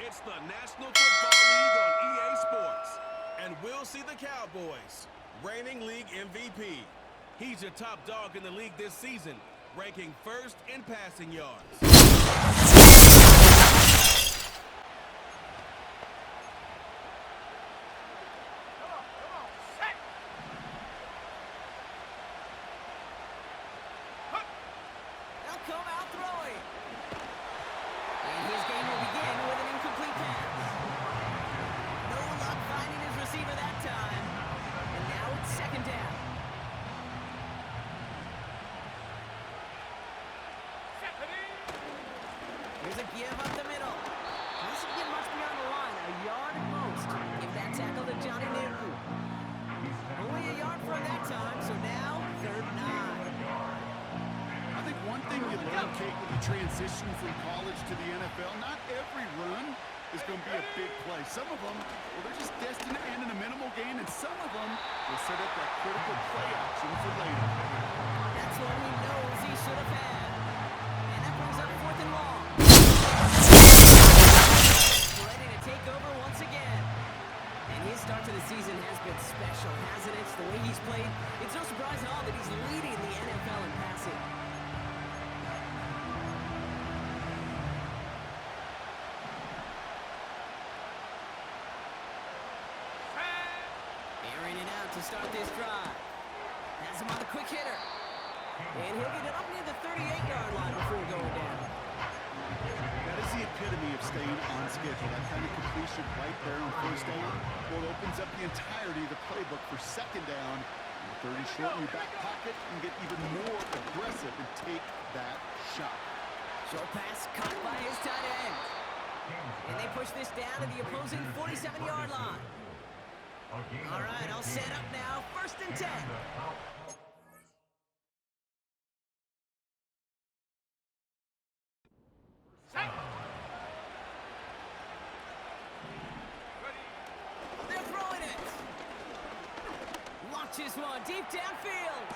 It's the National Football League on EA Sports. And we'll see the Cowboys, reigning league MVP. He's your top dog in the league this season, ranking first in passing yards. Here's a give up the middle. Doesn't get much beyond the line, a yard at most. Give that tackle to Johnny Newton. Only a yard from that time, so now 3rd and 9. I think one thing you learn, Kate, with the transition from college to the NFL, not every run is going to be a big play. Some of them, well, they're just destined to end in a minimal gain, and some of them will set up that critical play action for later. That's what he knows he should have had. And that brings up 4th and long. Ready to take over once again. And his start to the season has been special, hasn't it? The way he's played, it's no surprise at all that he's leading the NFL in passing. Airing it out to start this drive. Has him on a quick hitter. And he'll get it up near the 38-yard line before going down. That is the epitome of staying on schedule. That kind of completion right there on 1st down. Well, it opens up the entirety of the playbook for 2nd down. And 30 short in your back pocket and get even more aggressive and take that shot. Short pass caught by his tight end. And they push this down to the opposing 47-yard line. All right, all set up now. 1st and 10. They're throwing it. Launches one deep downfield.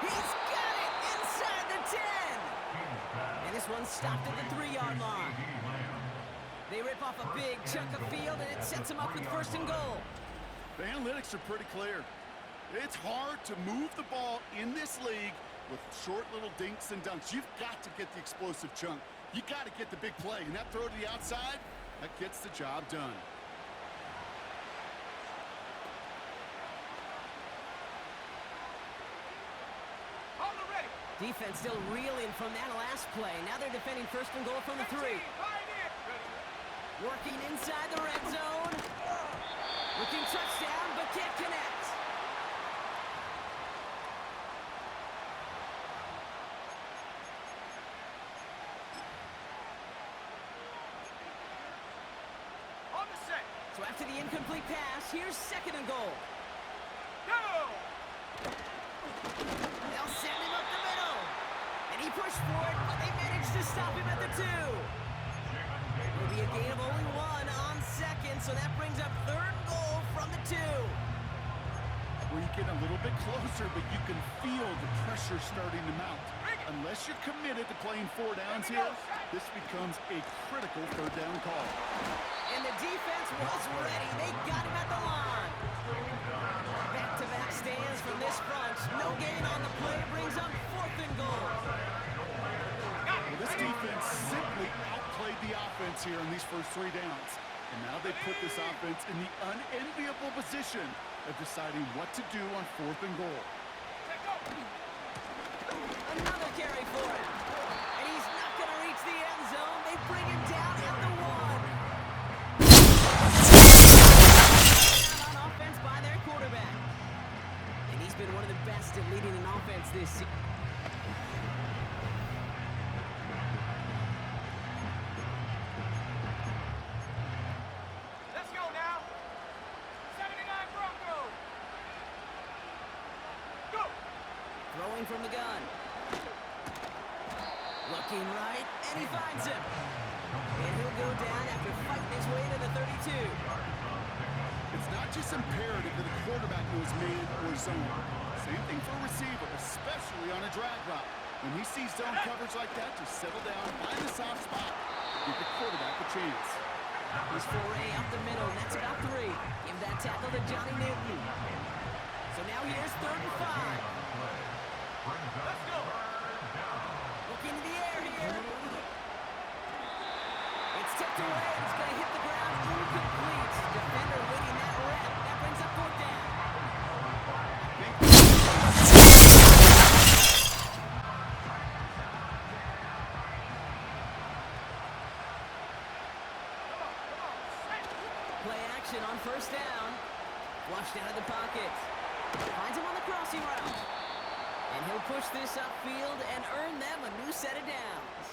He's got it inside the 10. And this one's stopped at the 3-yard line. They rip off a big chunk of field, and it sets them up with 1st and goal. The analytics are pretty clear. It's hard to move the ball in this league with short little dinks and dunks. You've got to get the explosive chunk. You got to get the big play. And that throw to the outside, that gets the job done. Defense still reeling from that last play. Now they're defending 1st and goal from the 3. Working inside the red zone. Looking touchdown, but can't connect. So after the incomplete pass, here's 2nd and goal. Go! They'll send him up the middle. And he pushed for it, but they managed to stop him at the 2. It'll be a gain of only 1 on 2nd, so that brings up 3rd and goal from the 2. Well, you get a little bit closer, but you can feel the pressure starting to mount. Unless you're committed to playing 4 downs here, this becomes a critical 3rd down call. And the defense was ready. They got him at the line. Back-to-back stands from this front. No gain on the play. Brings up 4th and goal. Well, this defense simply outplayed the offense here in these first 3 downs. And now they put this offense in the unenviable position of deciding what to do on 4th and goal. Another carry for him. And he's not going to reach the end zone. They bring him down at the 1. Down on offense by their quarterback. And he's been one of the best at leading an offense this season. Let's go now. 79 Broncos. Go. Throwing from the gun. Looking right, and he finds him. And he'll go down after fighting his way to the 32. It's not just imperative that a quarterback knows man or zone. Same thing for a receiver, especially on a drag route. When he sees zone coverage like that, just settle down, find the soft spot, give the quarterback a chance. His foray up the middle. That's about 3. Give that tackle to Johnny Newton. So now here's 3rd and 5. Let's go. Look into the air here. It's tipped away. It's going to hit the ground incomplete. Defender winning that rep. That brings up 4th down. Play action on 1st down. Flushed out of the pocket. Finds him on the crossing route. And he'll push this upfield and earn them a new set of downs.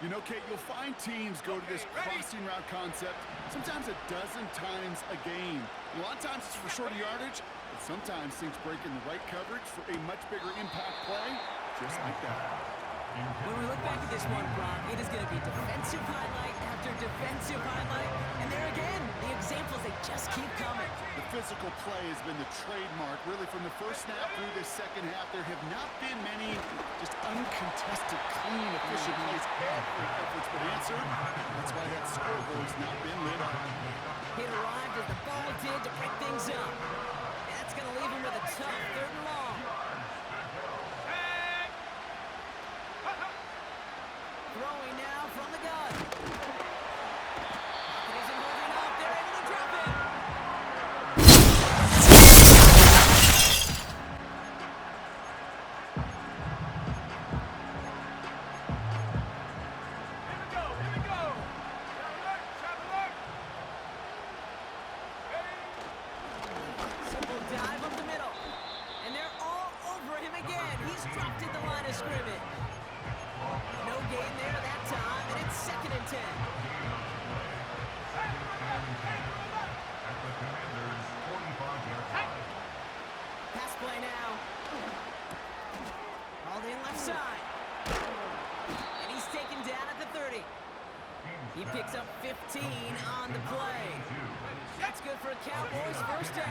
You know, Kate, you'll find teams go to this crossing route concept sometimes a dozen times a game. A lot of times it's for shorter yardage, but sometimes things break in the right coverage for a much bigger impact play, just like that. When we look back at this one, Brock, it is going to be defensive highlight after defensive highlight. And there again, the examples, they just keep coming. The physical play has been the trademark. Really, from the first snap through this second half, there have not been many just uncontested, clean, efficient plays. Every effort's been answered. That's why that scoreboard's not been lit up. It arrived as the ball did to break things up. That's going to leave him with a tough 3rd and long. Throwing now from the gun. It isn't holding up. They're able to drop it. Here we go. Simple dive up the middle. And they're all over him again. He's dropped at the line of scrimmage. No gain there that time, and it's 2nd and 10. Pass play now. Hauled in left side. And he's taken down at the 30. He picks up 15 on the play. That's good for a Cowboys 1st down.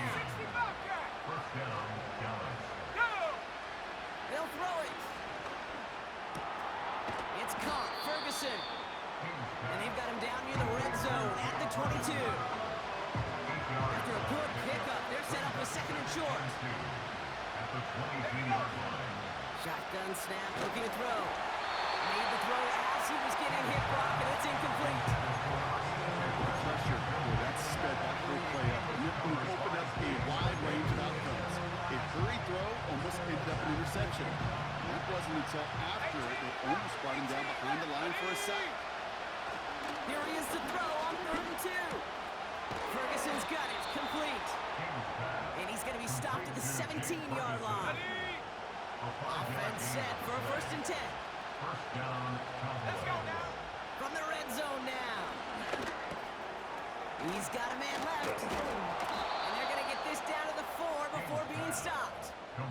They'll throw it. It's caught. Ferguson. And they've got him down near the red zone at the 22. After a good pickup, they're set up with 2nd and short. Shotgun snap, looking to throw. Made the throw as he was getting hit, Brock, and it's incomplete. Pressure. Boy, that's sped that whole play up. And it opened up a wide range of outcomes. A hurried throw almost ended up an interception. And that wasn't until after it almost brought him down behind the line for a sack. Here he is to throw on 3rd and 2. Ferguson's got it. Complete. And he's going to be stopped at the 17-yard line. Offense set for a 1st and 10. Let's go now. From the red zone now. He's got a man left. And they're going to get this down to the 4 before being stopped. They'll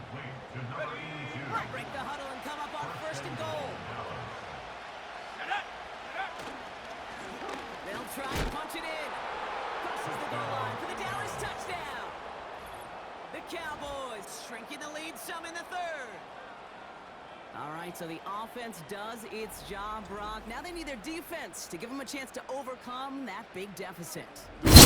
break the huddle and come up on 1st and goal. They'll try and punch it in. Crosses the goal line for the Dallas touchdown. The Cowboys shrinking the lead some in the 3rd. All right, so the offense does its job, Brock. Now they need their defense to give them a chance to overcome that big deficit. Okay,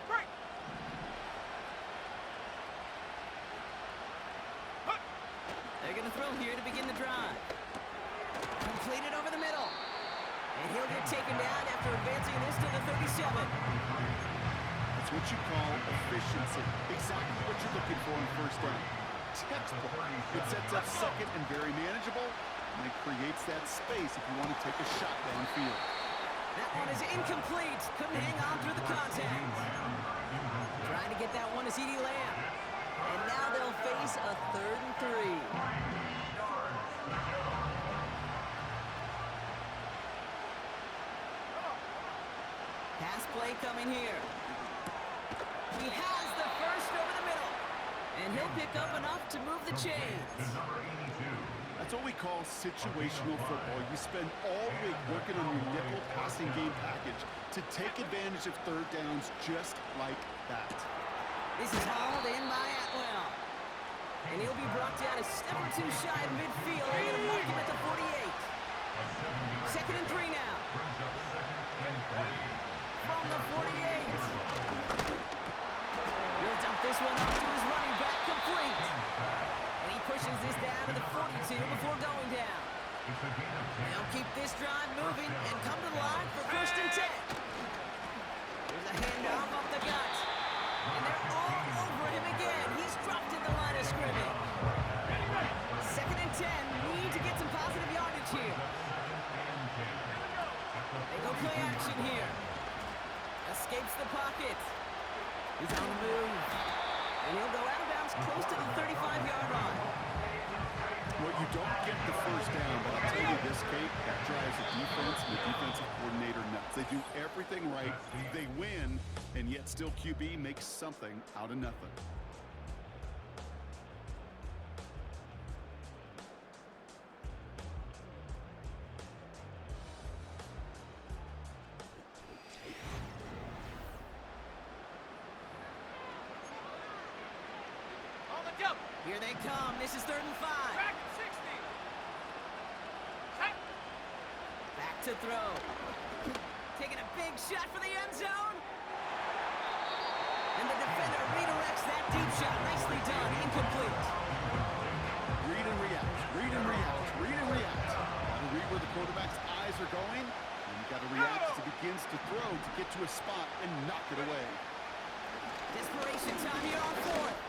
break. They're going to throw here to begin the drive. Completed over the middle. And he'll get taken down after advancing this to the 37. That's what you call efficiency. Exactly what you're looking for in 1st down. Textbook. It sets up 2nd and very manageable, and it creates that space if you want to take a shot downfield. That one is incomplete. Couldn't hang on through the contact. Trying to get that one to CeeDee Lamb. And now they'll face a 3rd and 3. Pass play coming here. He has the first over the middle. And he'll pick up enough to move the chains. That's what we call situational football. You spend all week working on your nickel passing game package to take advantage of 3rd downs just like that. This is hauled in by Atwell. And he'll be brought down a step or two shy of midfield. They're going to mark him at the 48. Second and 3 now. From the 48. He'll dump this one off to his running back, complete. And he pushes this down to the 42 before going down. They'll keep this drive moving and come to the line for first and 10. There's a handoff up the gut. And they're all over him again. He's dropped at the line of scrimmage. Second and 10. Need to get some positive yardage here. They go play action here. Escapes the pocket. He's on the move. And he'll go out of bounds close to the 35-yard line. Well, you don't get the first down, but I'll tell you this, Kate, that drives the defense and the defensive coordinator nuts. They do everything right. They win, and yet still QB makes something out of nothing. Here they come. This is 3rd and 5. Back to throw. Taking a big shot for the end zone. And the defender redirects that deep shot. Nicely done. Incomplete. Read and react. Read and react. Read and react. Got to read where the quarterback's eyes are going. And you got to react as he begins to throw to get to a spot and knock it away. Desperation time here on 4th.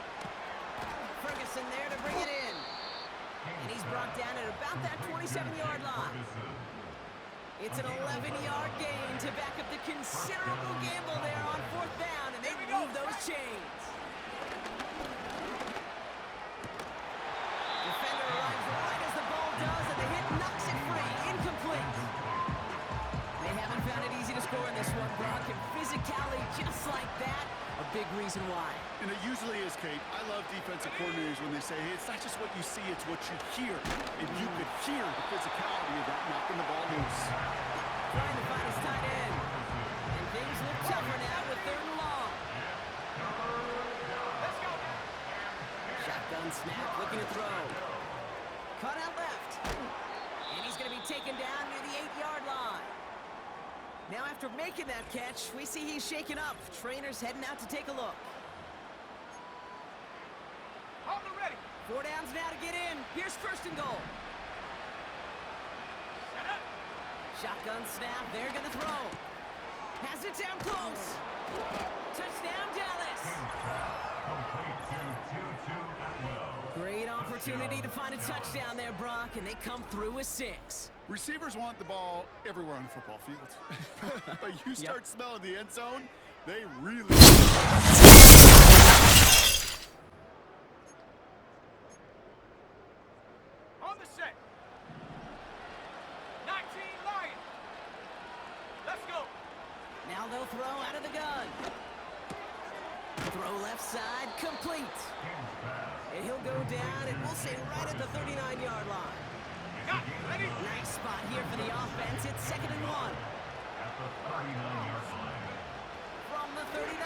Ferguson there to bring it in. And he's brought down at about that 27-yard line. It's an 11-yard gain to back up the considerable gamble there on 4th down, and they move those chains. Defender arrives right as the ball does, and the hit knocks it free. Incomplete. They haven't found it easy to score in this one, Brock, and physicality just like that, a big reason why. And it usually is, Kate. I love defensive coordinators when they say, hey, it's not just what you see, it's what you hear. And you could hear the physicality of that knocking the ball loose. Trying to find his tight end. And things look tougher now with 3rd and long. Let's go. Shotgun snap, looking to throw. Cut out left. And he's going to be taken down near the 8-yard line. Now after making that catch, we see he's shaken up. Trainer's heading out to take a look. 4 downs now to get in. Here's 1st and goal. Shotgun snap. They're going to throw. Has it down close. Touchdown, Dallas. Great opportunity to find a touchdown there, Brock, and they come through with 6. Receivers want the ball everywhere on the football field. But you start smelling the end zone, they really... On the set. 19 Lions. Let's go. Now they'll throw out of the gun. Throw left side, complete. And he'll go down, and we'll say right at the 39-yard line. Got it. Ready? Nice spot here for the offense. It's 2nd and 1. At the 39-yard line. From the 39.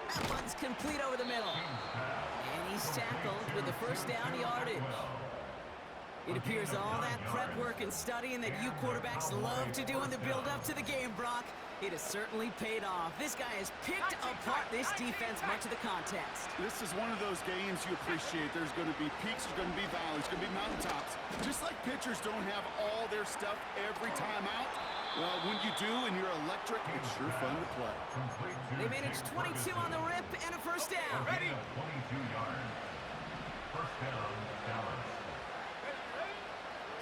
That one's complete over the middle. And he's tackled with the first down yardage. It appears all that prep work and studying that you quarterbacks love to do in the build-up to the game, Brock, it has certainly paid off. This guy has picked apart this defense much of the contest. This is one of those games you appreciate. There's going to be peaks, there's going to be valleys, there's going to be mountaintops. Just like pitchers don't have all their stuff every time out, well, when you do and you're electric, it's sure fun to play. They managed 22 on the rip and a first down. Ready? 22 yards. First down, Dallas.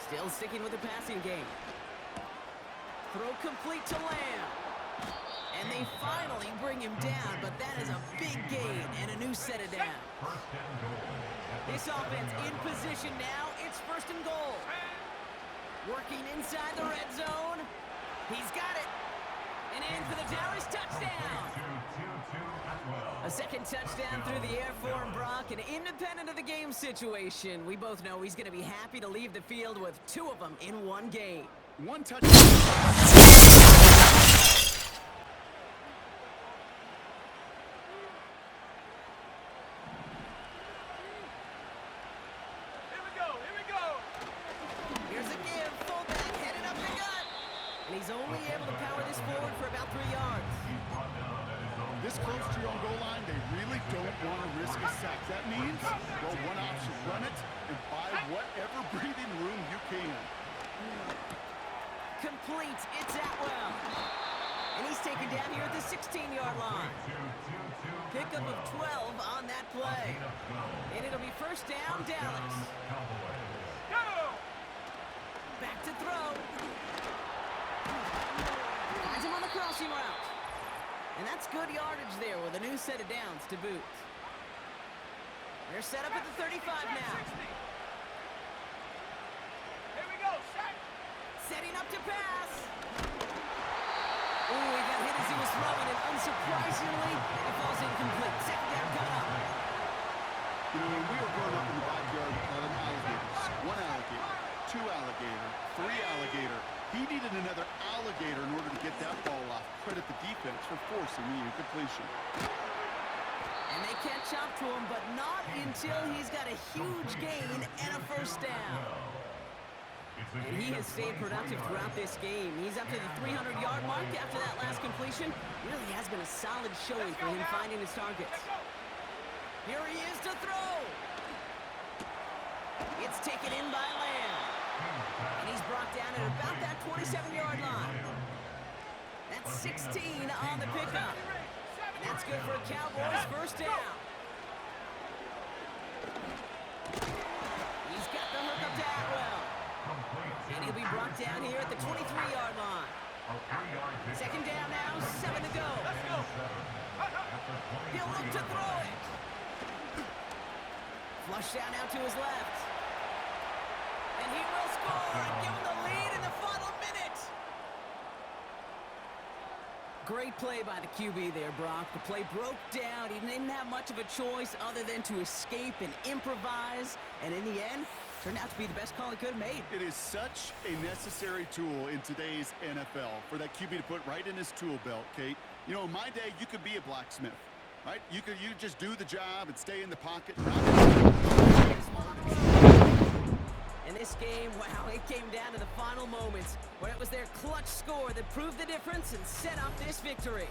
Still sticking with the passing game. Throw complete to Lamb. And they finally bring him down, but that is a big gain and a new set of downs. First and goal. This offense in position now. It's 1st and goal. Working inside the red zone. He's got it. And in for the Dallas touchdown. 2-2 as well. A second touchdown through the air for him, Brock. And independent of the game situation, we both know he's going to be happy to leave the field with 2 of them in one game. One touchdown. want to risk a sack. That means, well, one option, run it and buy whatever breathing room you can. Complete. It's Atwell. And he's taken down here at the 16-yard line. Pickup of 12 on that play. And it'll be first down, Dallas. Go! Back to throw. Finds him on the crossing route. And that's good yardage there with a new set of downs to boot. They're set up at the 35 now. Here we go, set! Setting up to pass. Oh, he got hit as he was throwing, and unsurprisingly, it falls incomplete. Second down coming up. You know, when we were growing up in the backyard, we called them alligators. One alligator, two alligator, three alligator. He needed another alligator in order to get that ball off. Credit the defense for forcing the incompletion. And they catch up to him, but not until he's got a huge gain and a first down. And he has stayed productive throughout this game. He's up to the 300-yard mark after that last completion. Really has been a solid showing for him finding his targets. Here he is to throw. It's taken in by Lamb. And he's brought down at about that 27-yard line. That's 16 on the pickup. And that's good for a Cowboys first down. He's got the hook up to Atwell. And he'll be brought down here at the 23-yard line. Second down now, 7 to go. Let's go! He'll look to throw it. Flush down now to his left. And he will score and give him the lead in the final minute. Great play by the QB there, Brock. The play broke down. He didn't have much of a choice other than to escape and improvise. And in the end, turned out to be the best call he could have made. It is such a necessary tool in today's NFL for that QB to put right in his tool belt, Kate. You know, in my day, you could be a blacksmith, right? You just do the job and stay in the pocket. In this game, wow, it came down to the final moments where it was their clutch score that proved the difference and set up this victory.